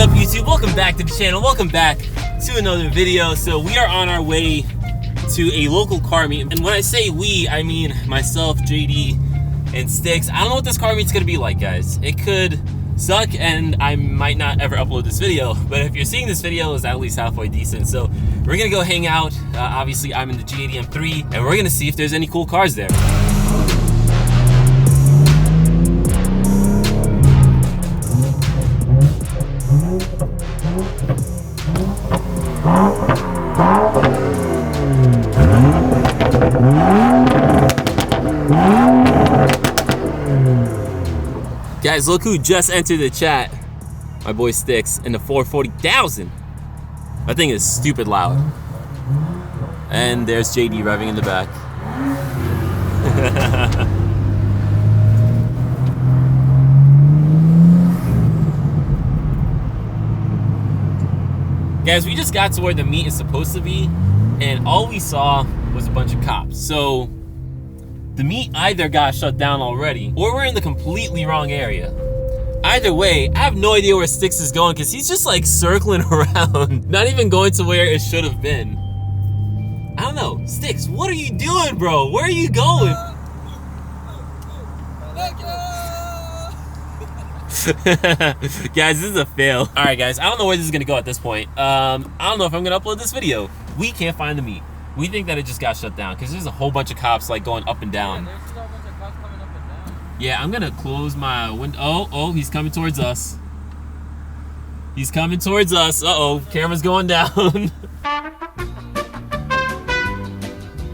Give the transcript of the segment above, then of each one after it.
up, YouTube? Welcome back to the channel. Welcome back to another video. So we are on our way to a local car meet, and when I say we, I mean myself, JD, and Sticks. I don't know what this car meet's gonna be like, guys. It could suck, and I might not ever upload this video, but if you're seeing this video, it's at least halfway decent. So we're gonna go hang out. Obviously, I'm in the G80 M3, and we're gonna see if there's any cool cars there. Guys, look who just entered the chat. My boy Sticks in the 440,000. That thing is stupid loud. And there's JD revving in the back. Guys, we just got to where the meet is supposed to be, and all we saw was a bunch of cops. So the meet either got shut down already, or we're in the completely wrong area. Either way, I have no idea where Sticks is going, because he's just like circling around, not even going to where it should have been. I don't know. Sticks, what are you doing, bro? Where are you going? Guys, this is a fail. All right, guys, I don't know where this is gonna go at this point. I don't know if I'm gonna upload this video. We can't find the meet. We think that it just got shut down because there's a whole bunch of cops like going up and down. Yeah, there's still a bunch of cops coming up and down. Yeah, I'm gonna close my window. Oh, he's coming towards us. He's coming towards us. Uh-oh, camera's going down.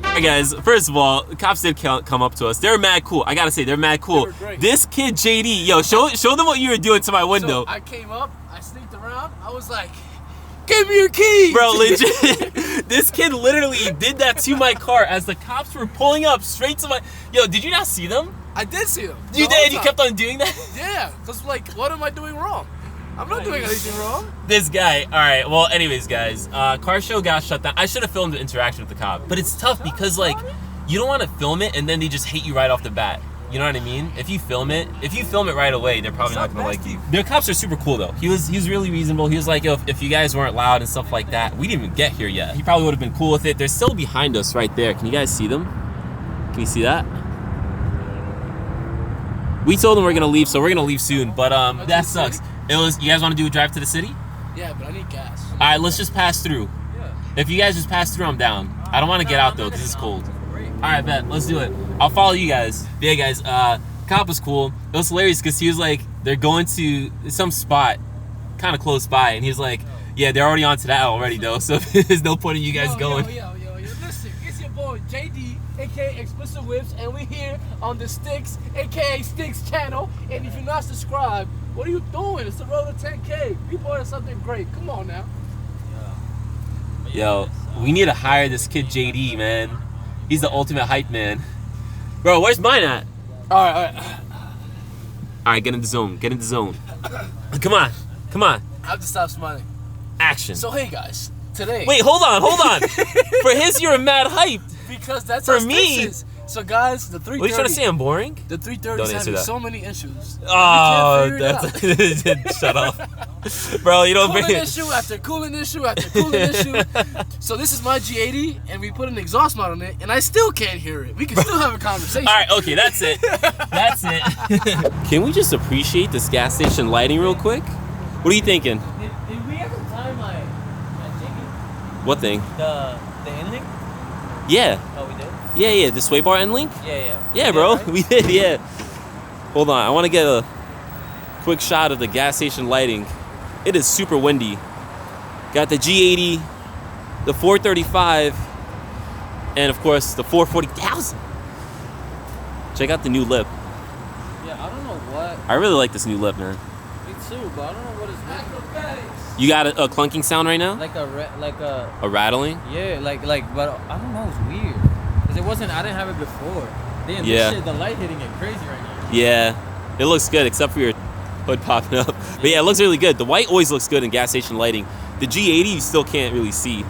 Alright, guys, first of all, the cops did come up to us. They're mad cool. I gotta say, they're mad cool. They were great. This kid, JD, yo, show them what you were doing to my window. So I came up, I sneaked around, I was like, give me your keys! Bro, legit, this kid literally did that to my car as the cops were pulling up straight to my... Yo, did you not see them? I did see them. You did? You kept on doing that? Yeah, because like, what am I doing wrong? I'm not doing anything wrong. This guy. All right, well, anyways, guys, car show got shut down. I should have filmed the interaction with the cop, but it's tough because, like, you don't want to film it and then they just hate you right off the bat. You know what I mean? If you film it right away, they're probably not gonna like you. The cops are super cool though. He was really reasonable. He was like, yo, if you guys weren't loud and stuff like that, we didn't even get here yet. He probably would have been cool with it. They're still behind us right there. Can you guys see them? Can you see that? We told them we're gonna leave, so we're gonna leave soon. But that sucks. You guys want to do a drive to the city? Yeah, but I need gas. All right, let's just pass through. Yeah. If you guys just pass through, I'm down. I don't want to get out though, because it's cold. All right, bet. Let's do it. I'll follow you guys. Yeah, guys. Cop was cool. It was hilarious because he was like, they're going to some spot, kind of close by, and he's like, yeah, they're already on to that already though. So there's no point in you guys going. Yo, listen, it's your boy JD, aka Explicit Whips, and we here on the Sticks, aka Sticks channel. And if you're not subscribed, what are you doing? It's the road to 10K. We bought us something great. Come on now. Yo, we need to hire this kid JD, man. He's the ultimate hype man. Bro, where's mine at? All right. All right, get in the zone. Get in the zone. Come on. I have to stop smiling. Action. So hey guys, today. Wait, hold on. For his, you're mad hyped. Because that's for how me. Sticks is. So guys, the 330. What are you trying to say? I'm boring? The 330 Don't is answer having that. so many issues. Oh, that's shut up, bro. You don't cooling bring issue after cooling issue after cooling issue. So this is my G80, and we put an exhaust mod on it, and I still can't hear it. We can still have a conversation. All right, okay, that's it. That's it. Can we just appreciate this gas station lighting real quick? What are you thinking? Did we ever time my ticket? What thing? The end-link? Yeah. Oh, we did? Yeah, the sway bar end link? Yeah. Yeah, bro, right? we did, yeah. Hold on, I want to get a quick shot of the gas station lighting. It is super windy. Got the G80, the 435, and of course the 440,000. Check out the new lip. Yeah, I don't know what. I really like this new lip, man. Me too, but I don't know what it's making. You got a clunking sound right now? Like a rattling? Yeah, like, but I don't know, it's weird. Cause it wasn't. I didn't have it before. Damn, Yeah. this shit, the light hitting it crazy right now. Yeah, it looks good except for your hood popping up. But yeah, it looks really good. The white always looks good in gas station lighting. The G80 you still can't really see.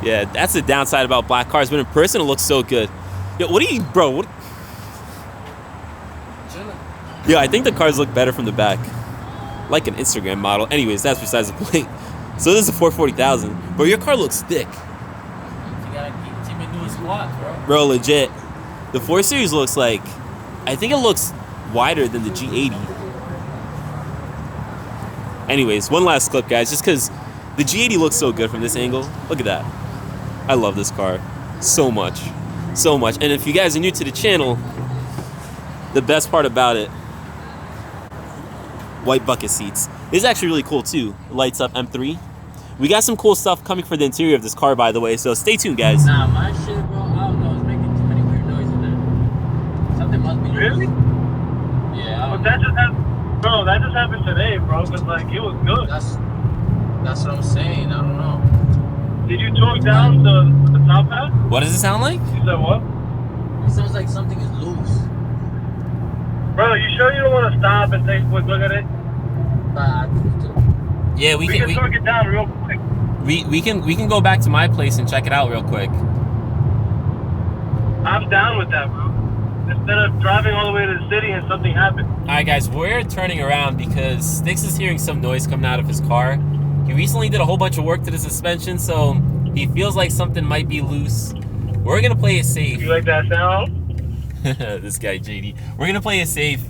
Yeah, that's the downside about black cars, but in person it looks so good. Yo, what are you, bro? What? Yeah, I think the cars look better from the back. like an Instagram model. Anyways, that's besides the point. So this is a 440,000. Bro, your car looks thick. You gotta keep it doing squats, bro. Bro, legit. The 4 Series looks like, I think it looks wider than the G80. Anyways, one last clip, guys, just because the G80 looks so good from this angle. Look at that. I love this car so much. So much. And if you guys are new to the channel, the best part about it, white bucket seats. This is actually really cool too. Lights up M3. We got some cool stuff coming for the interior of this car, by the way, so stay tuned, guys. Nah, my shit, bro, I don't know, it's making too many weird noises there. Something must be loose. Really? Yeah. But that just happened, bro. That just happened today, bro. Cause like it was good. That's what I'm saying. I don't know. Did you torque down the top half? What does it sound like? You said what? It sounds like something is loose. Bro, you sure you don't want to stop and take a quick look at it? Nah, I think too. Yeah, We can torque it down real quick. we can go back to my place and check it out real quick. I'm down with that, bro. Instead of driving all the way to the city and something happened. Alright guys, we're turning around because Sticks is hearing some noise coming out of his car. He recently did a whole bunch of work to the suspension, so he feels like something might be loose. We're gonna play it safe. You like that sound? This guy JD. We're gonna play it safe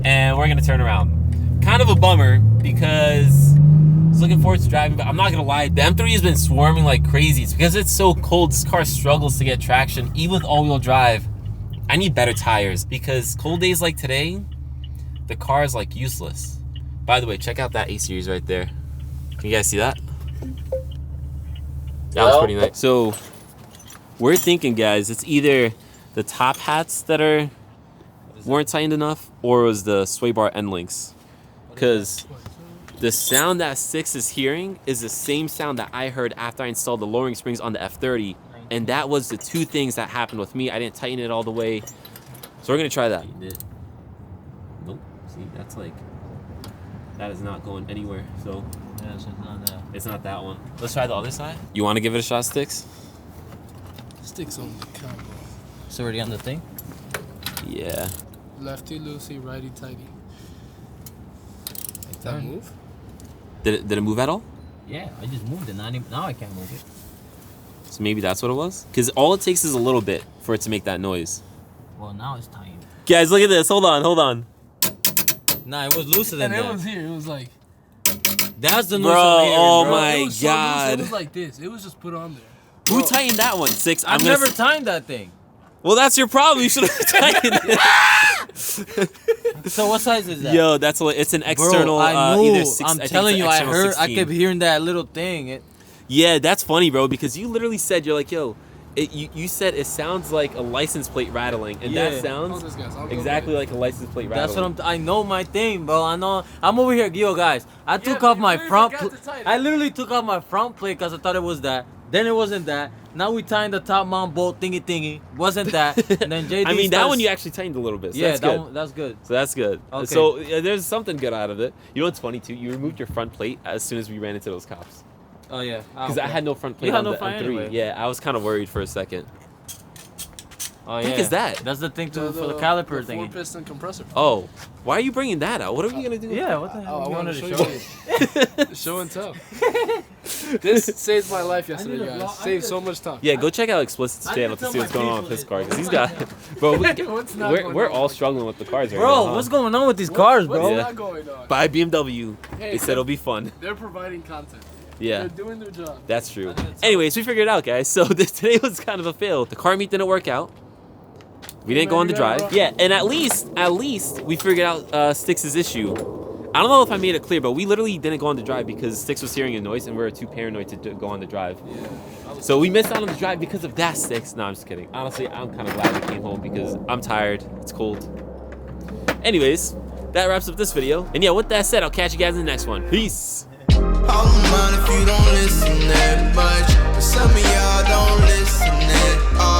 and we're gonna turn around. Kind of a bummer because I was looking forward to driving, but I'm not gonna lie, the M3 has been swarming like crazy. It's because it's so cold, this car struggles to get traction, even with all-wheel drive. I need better tires because cold days like today, the car is like useless. By the way, check out that A-Series right there. Can you guys see that? That was pretty nice. So we're thinking, guys, it's either the top hats that weren't tightened enough, or it was the sway bar end links. Because the sound that Six is hearing is the same sound that I heard after I installed the lowering springs on the F30. And that was the two things that happened with me. I didn't tighten it all the way. So we're gonna try that. Nope, see, that's like, that is not going anywhere. So Yeah, so it's not that. it's not that one. Let's try the other side. You wanna give it a shot, Sticks? Sticks on the combo. It's already on the thing? Yeah. Lefty loosey, righty tighty. Did that move? Did it move at all? Yeah, I just moved it. Now I can't move it. So maybe that's what it was? Because all it takes is a little bit for it to make that noise. Well, now it's tight. Guys, look at this. Hold on. Nah, it was looser than And that. it was here. It was like. That's the noise Bro, I'm hearing, oh bro. my It was so loose, God. it was like this. It was just put on there. Who tightened that one? Six. I've gonna never timed that thing. Well, that's your problem. You should have tightened it. So what size is that? Yo, it's an external. Bro, I knew. Either six, I'm I think telling it's you, an I external heard. 16. I kept hearing that little thing. Yeah, that's funny, bro, because you literally said, you're like, yo, you said it sounds like a license plate rattling, and that Yeah. Oh, sounds this guy's. I'll go exactly get like a license plate rattling. That's what I know my thing, bro. I know. I'm over here, yo, guys. I took off but my you really front. forgot to tighten it. I literally took off my front plate because I thought it was that. Then it wasn't that. Now we tying the top mount bolt thingy. Wasn't that? And then JD. I mean, that starts- one you actually tightened a little bit, so Yeah, that's that good. one, that's good. So that's good. Okay. So there's something good out of it. You know what's funny, too? You removed your front plate as soon as we ran into those cops. Oh yeah. Because I had no front plate You had on no the front M3. anyway. Yeah, I was kind of worried for a second. Oh heck yeah. is that? That's the thing The- for the caliper the thingy. 4-piston compressor. Oh, why are you bringing that out? What are we going to do? with Yeah. that? What the Oh, hell? I You wanted wanted to to show show you. Show and tell. This saved my life yesterday, need a vlog. guys. Saved so much time. Yeah, go check out Explicit's I channel need to to see what's tell going my on with his people car. Because he's got, bro, What's not going we're on? all struggling with the cars right Bro, now. Huh? what's going on with these cars, bro? What's Yeah. not going on? Buy BMW. Hey, They said it'll be fun. They're providing content. Yeah, They're doing their job. that's true. I didn't tell Anyways, we figured it out, guys. So today was kind of a fail. The car meet didn't work out. We didn't go on the drive. Yeah, and at least we figured out Stix's issue. I don't know if I made it clear, but we literally didn't go on the drive because Stix was hearing a noise and we were too paranoid to go on the drive. So we missed out on the drive because of that, Stix. No, I'm just kidding. Honestly, I'm kind of glad we came home because I'm tired. It's cold. Anyways, that wraps up this video. And yeah, with that said, I'll catch you guys in the next one. Peace. I don't mind if you don't listen that much, but some of y'all don't listen at all.